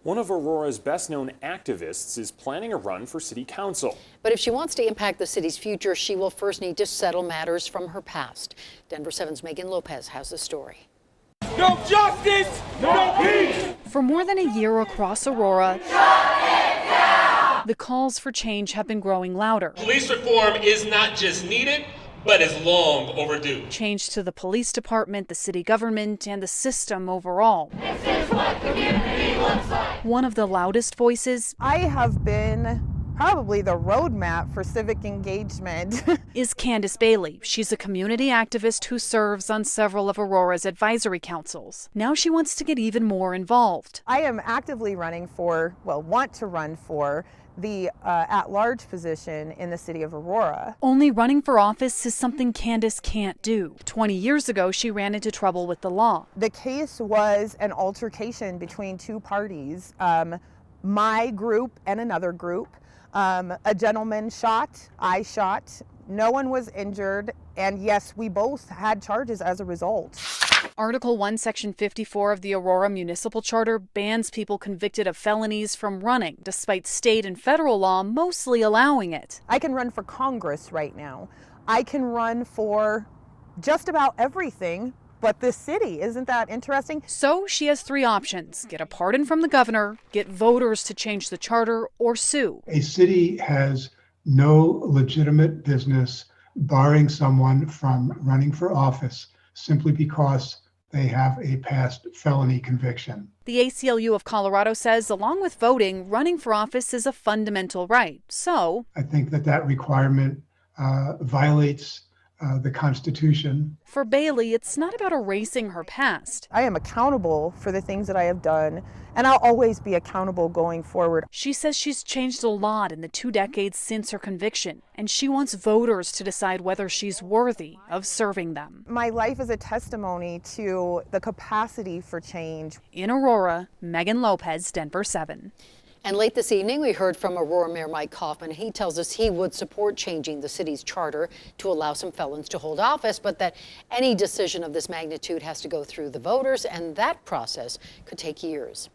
One of Aurora's best-known activists is planning a run for city council. But if she wants to impact the city's future, she will first need to settle matters from her past. Denver 7's Megan Lopez has the story. No justice, no peace. For more than a year across Aurora, the calls for change have been growing louder. Police reform is not just needed, but is long overdue. Change to the police department, the city government, and the system overall. This is what community looks like. One of the loudest voices I have been probably the roadmap for civic engagement. is Candace Bailey. She's a community activist who serves on several of Aurora's advisory councils. Now she wants to get even more involved. I am actively running for, want to run for the at-large position in the city of Aurora. Only running for office is something Candace can't do. 20 years ago, she ran into trouble with the law. The case was an altercation between two parties, my group and another group. A gentleman shot, I shot, no one was injured, and yes, we both had charges as a result. Article 1, Section 54 of the Aurora Municipal Charter bans people convicted of felonies from running, despite state and federal law mostly allowing it. I can run for Congress right now. I can run for just about everything but this city. Isn't that interesting? So she has three options: get a pardon from the governor, get voters to change the charter, or sue. A city has no legitimate business barring someone from running for office simply because they have a past felony conviction. The ACLU of Colorado says, along with voting, running for office is a fundamental right. So I think that requirement violates the Constitution. For Bailey, it's not about erasing her past. I am accountable for the things that I have done, and I'll always be accountable going forward. She says she's changed a lot in the 2 decades since her conviction, and she wants voters to decide whether she's worthy of serving them. My life is a testimony to the capacity for change. In Aurora, Megan Lopez, Denver 7. And late this evening, we heard from Aurora Mayor Mike Coffman. He tells us he would support changing the city's charter to allow some felons to hold office, but that any decision of this magnitude has to go through the voters, and that process could take years.